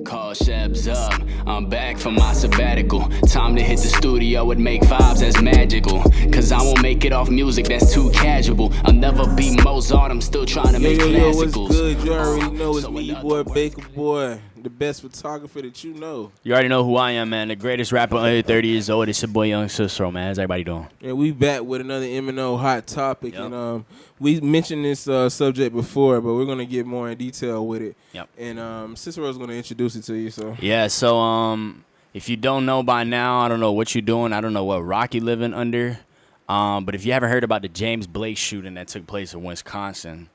call Shebs up. I'm back from my sabbatical. Time to hit the studio and make vibes that's magical. Cause I won't make it off music that's too casual. I'll never be Mozart, I'm still trying to make classicals. What's good? You already know it's me, boy, Bakerboy, the best photographer that you know. You already know who I am, man. The greatest rapper under 30 years old. It's your boy Young Cicero, man. How's everybody doing? And we back with another M&O hot topic. Yep. And we mentioned this subject before, but we're going to get more in detail with it. Yep. And Cicero's going to introduce it to you. So yeah, so if you don't know by now, I don't know what you're doing. I don't know what rock you living under. But if you haven't heard about the James Blake shooting that took place in Wisconsin,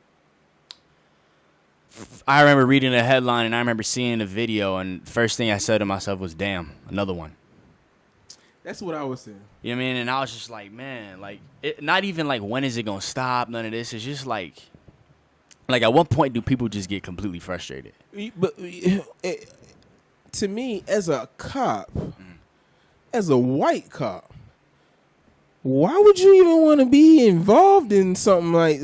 I remember reading the headline and I remember seeing the video, and the first thing I said to myself was, damn, another one. that's what I was saying. You know what I mean? And I was just like, man, like, not even like when is it going to stop, none of this. It's just like at what point do people just get completely frustrated? But to me, as a cop, as a white cop, why would you even want to be involved in something like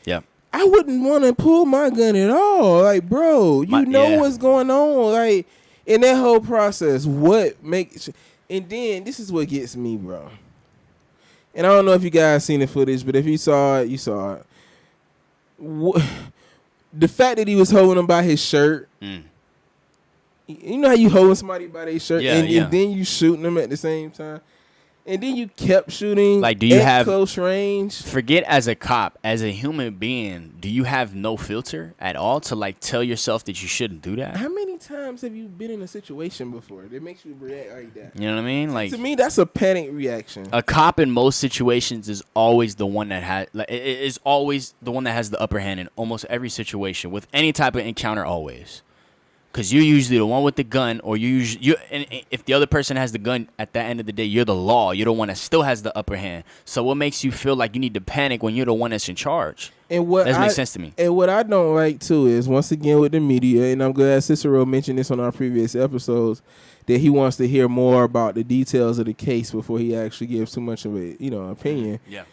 Yeah. I wouldn't want to pull my gun at all. Like, bro, you know what's going on. Like, in that whole process, what makes... And then, this is what gets me, bro. And I don't know if you guys seen the footage, but if you saw it, you saw it. The fact that he was holding him by his shirt. You know how you holding somebody by their shirt, and then you shooting them at the same time? And then you kept shooting like, do you have close range. Forget as a cop, as a human being, do you have no filter at all to like tell yourself that you shouldn't do that? How many times have you been in a situation before that makes you react like that? You know what I mean? Like, to me, that's a panic reaction. A cop in most situations is always the one that has is always the one that has the upper hand in almost every situation with any type of encounter. Always. Because you're usually the one with the gun, or and if the other person has the gun, at the end of the day, you're the law. You're the one that still has the upper hand. So what makes you feel like you need to panic when you're the one that's in charge? And what that makes sense to me. And what I don't like, too, is, once again, with the media, and I'm glad Cicero mentioned this on our previous episodes, that he wants to hear more about the details of the case before he actually gives too much of a opinion. Yeah.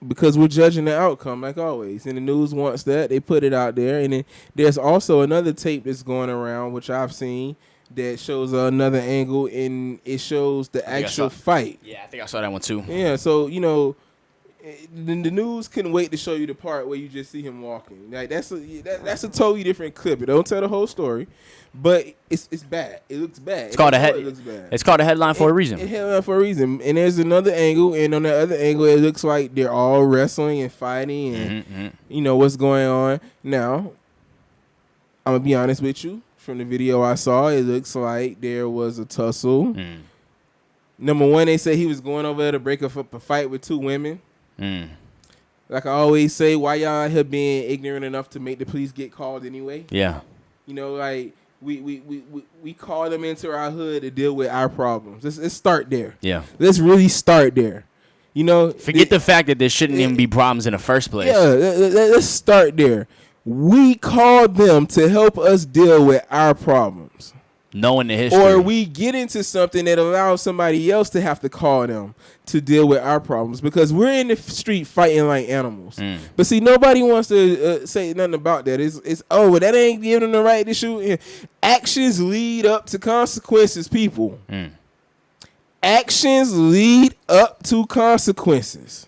Because we're judging the outcome, like always. And the news wants that. They put it out there. And then there's also another tape that's going around, which I've seen, that shows another angle, and it shows the actual fight. Yeah, I think I saw that one, too. Yeah, so, the news couldn't wait to show you the part where you just see him walking. Like, that's a totally different clip. It don't tell the whole story, but it's bad. It looks bad. It looks bad. It's called a headline for a reason. It's headline for a reason. And there's another angle, and on the other angle, it looks like they're all wrestling and fighting, and what's going on. Now, I'm gonna be honest with you. From the video I saw, it looks like there was a tussle. Number one, they say he was going over there to break up a fight with two women. Like I always say, why y'all out here being ignorant enough to make the police get called anyway? Yeah. Like we call them into our hood to deal with our problems. Let's start there. Yeah. Let's really start there. Forget the fact that there shouldn't even be problems in the first place. Yeah, let's start there. We called them to help us deal with our problems. Knowing the history. Or we get into something that allows somebody else to have to call them to deal with our problems, because we're in the street fighting like animals. But see, nobody wants to say nothing about that. It's that ain't giving them the right to shoot. Actions lead up to consequences, people. Actions lead up to consequences.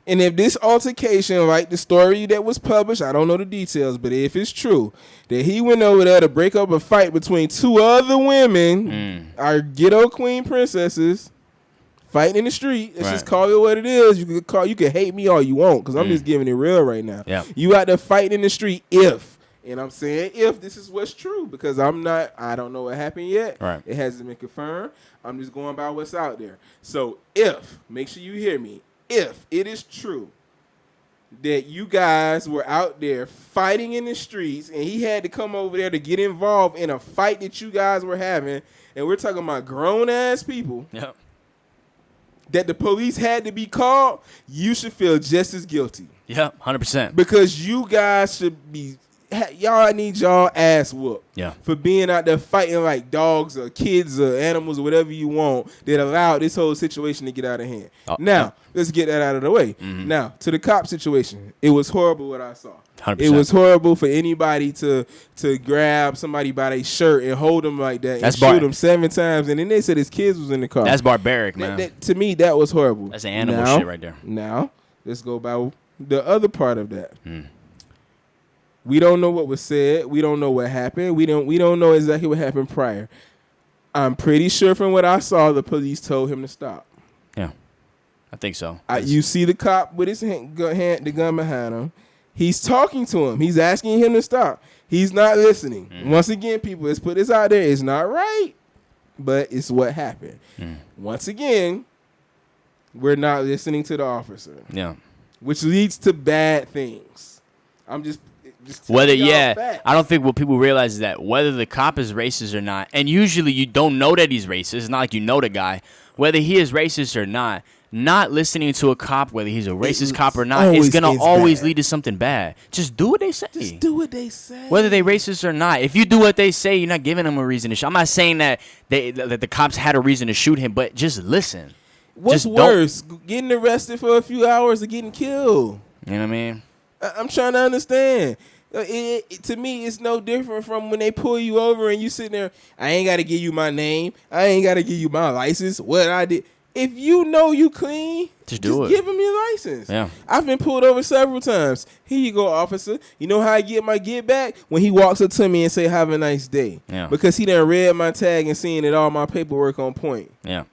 And if this altercation, like the story that was published, I don't know the details, but if it's true that he went over there to break up a fight between two other women, our ghetto queen princesses, fighting in the street, let's just call it what it is. You can hate me all you want, because I'm just giving it real right now. Yeah. You out there fighting in the street and I'm saying if this is what's true, because I don't know what happened yet. Right. It hasn't been confirmed. I'm just going by what's out there. So make sure you hear me, if it is true that you guys were out there fighting in the streets and he had to come over there to get involved in a fight that you guys were having, and we're talking about grown-ass people, that the police had to be called, you should feel just as guilty. Yeah, 100%. Because you guys should be y'all need y'all ass whooped. Yeah. For being out there fighting like dogs or kids or animals or whatever you want that allowed this whole situation to get out of hand. Now, let's get that out of the way. Now, to the cop situation. It was horrible what I saw. 100%. It was horrible for anybody to grab somebody by their shirt and hold them like that and shoot them 7 times. And then they said his kids was in the car. That's barbaric, man. To me, that was horrible. That's an animal shit right there. Now, let's go by the other part of that. We don't know what was said. We don't know what happened. We don't know exactly what happened prior. I'm pretty sure from what I saw, the police told him to stop. Yeah, I think so. You see the cop with his the gun behind him. He's talking to him. He's asking him to stop. He's not listening. Once again, people, let's put this out there. It's not right, but it's what happened. Once again, we're not listening to the officer. Yeah. Which leads to bad things. I'm just I don't think what people realize is that whether the cop is racist or not, and usually you don't know that he's racist. It's not like you know the guy. Whether he is racist or not listening to a cop, whether he's a racist cop or not, is going to always lead to something bad. Just do what they say. Just do what they say. Whether they racist or not. If you do what they say, you're not giving them a reason to shoot. I'm not saying that that the cops had a reason to shoot him, but just listen. What's worse, getting arrested for a few hours or getting killed? You know what I mean? I'm trying to understand. To me, it's no different from when they pull you over and you sitting there. I ain't got to give you my name. I ain't got to give you my license. What I did. If you know you clean, just give him your license. Yeah. I've been pulled over several times. Here you go, officer. You know how I get my get back? When he walks up to me and say, have a nice day. Yeah. Because he done read my tag and seen that all my paperwork on point. Yeah.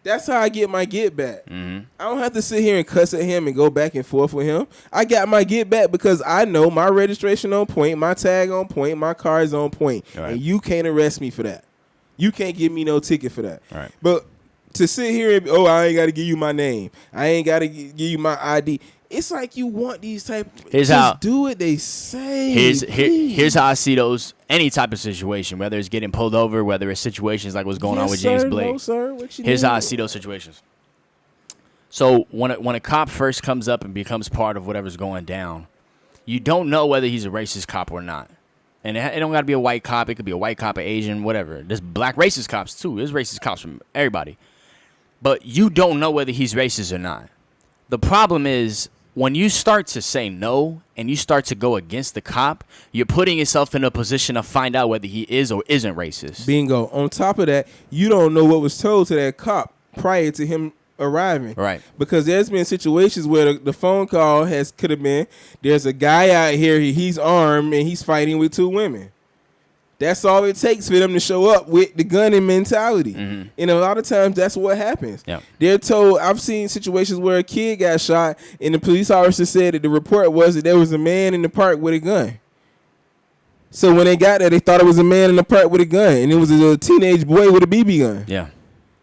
That's how I get my get back. I don't have to sit here and cuss at him and go back and forth with him. I got my get back because I know my registration on point, my tag on point, my car is on point. Right. And you can't arrest me for that. You can't give me no ticket for that. Right. But to sit here and, I ain't got to give you my name. I ain't got to give you my ID. It's like you want these type. Do what they say. Here's how I see those. Any type of situation, whether it's getting pulled over, whether it's situations like what's going on with James Blake. No, sir. What you Here's how I see those situations. So when a cop first comes up and becomes part of whatever's going down, you don't know whether he's a racist cop or not. And it don't got to be a white cop. It could be a white cop, an Asian, whatever. There's black racist cops too. There's racist cops from everybody. But you don't know whether he's racist or not. The problem is, when you start to say no and you start to go against the cop, you're putting yourself in a position to find out whether he is or isn't racist. Bingo. On top of that, you don't know what was told to that cop prior to him arriving. Right. Because there's been situations where the phone call could have been, there's a guy out here, he's armed and he's fighting with 2 women. That's all it takes for them to show up with the gun and mentality. And a lot of times that's what happens. Yeah. They're told, I've seen situations where a kid got shot and the police officer said that the report was that there was a man in the park with a gun. So when they got there, they thought it was a man in the park with a gun, and it was a teenage boy with a BB gun. Yeah.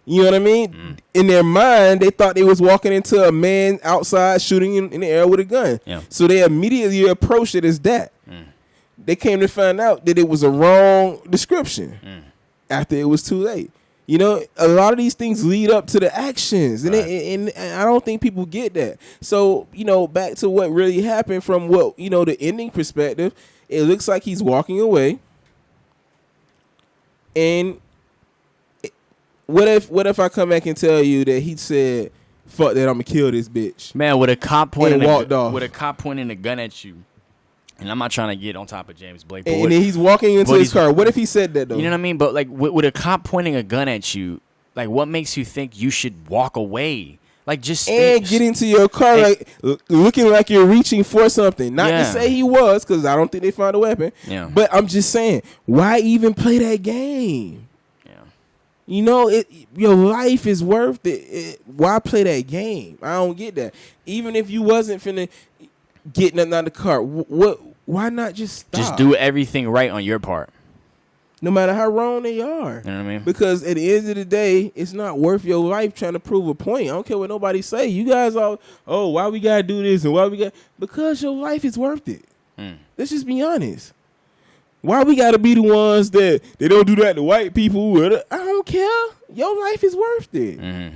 You know what I mean? In their mind, they thought they was walking into a man outside shooting in the air with a gun. Yeah. So they immediately approached it as that. They came to find out that it was a wrong description after it was too late. You know, a lot of these things lead up to the actions, and, and I don't think people get that. So, you know, back to what really happened from what, you know, the ending perspective, it looks like he's walking away. And what if I come back and tell you that he said, fuck that, I'm going to kill this bitch. Man, with a cop pointing a gun at you. And I'm not trying to get on top of James Blake. And then he's walking into his car. What if he said that, though? You know what I mean? But, like, with a cop pointing a gun at you, like, what makes you think you should walk away? Like, just get into your car, like, looking like you're reaching for something. Not to say he was, because I don't think they found a weapon. Yeah. But I'm just saying, why even play that game? Yeah. You know, your life is worth it. Why play that game? I don't get that. Even if you wasn't finna get nothing out of the car, why not just stop? Just do everything right on your part. No matter how wrong they are. You know what I mean? Because at the end of the day, it's not worth your life trying to prove a point. I don't care what nobody say. You guys all, why we got to do this and why we got... Because your life is worth it. Let's just be honest. Why we got to be the ones that they don't do that to white people? I don't care. Your life is worth it.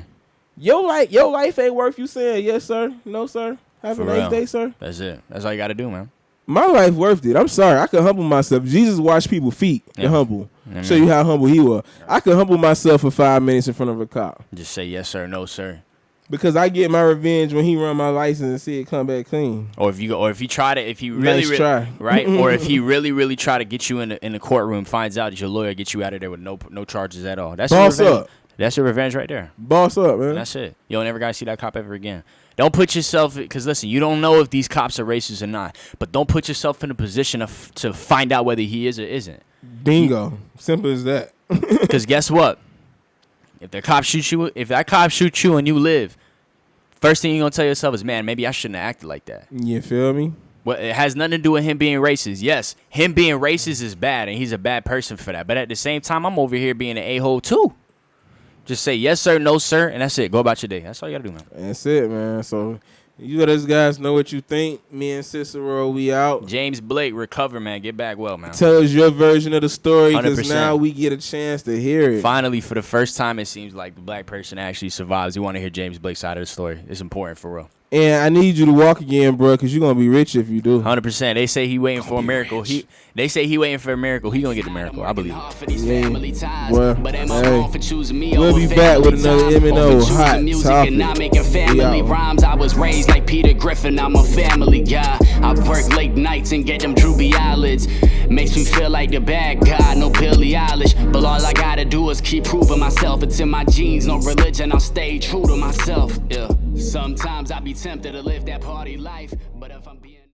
Your life ain't worth you saying, yes, sir, no, sir. Have a nice day, sir. That's it. That's all you got to do, man. My life worth it. I'm sorry. I can humble myself. Jesus washed people's feet to humble. Amen. Show you how humble he was. I could humble myself for 5 minutes in front of a cop. Just say yes sir, no sir. Because I get my revenge when he run my license and see it come back clean. Or if he tried it, if he really, Nice try. right? Or if he really try to get you in the courtroom, finds out that your lawyer gets you out of there with no charges at all. That's Boss your revenge. up. That's your revenge right there. Boss up, man. That's it. You don't ever gotta see that cop ever again. Don't put yourself, because listen, you don't know if these cops are racist or not, but don't put yourself in a position to find out whether he is or isn't. Bingo. Simple as that. Because guess what? If that cop shoots you and you live, first thing you're gonna tell yourself is, man, maybe I shouldn't have acted like that. You feel me? Well, it has nothing to do with him being racist. Yes, him being racist is bad, and he's a bad person for that. But at the same time, I'm over here being an a-hole too. Just say yes sir, no sir, and that's it. Go about your day. That's all you gotta do, man. That's it, man. So you let us guys know what you think. Me and Cicero, we out. James Blake, recover, man. Get back well, man. Tell us your version of the story, because 100%. now we get a chance to hear it. Finally, for the first time, it seems like the black person actually survives. You want to hear James Blake's side of the story. It's important for real. And I need you to walk again, bro, because you're going to be rich if you do. 100%. They say he waiting for a miracle. They say he waiting for a miracle. He going to get the miracle. I believe it. Yeah. Well, hey, we'll be back with another M&O hot topic. Not making family rhymes. I was raised like Peter Griffin. I'm a family guy. I work late nights and get them droopy eyelids. Makes me feel like the bad guy, no Billie Eilish. But all I gotta do is keep proving myself. It's in my genes, no religion. I'll stay true to myself. Yeah. Sometimes I be tempted to live that party life, but if I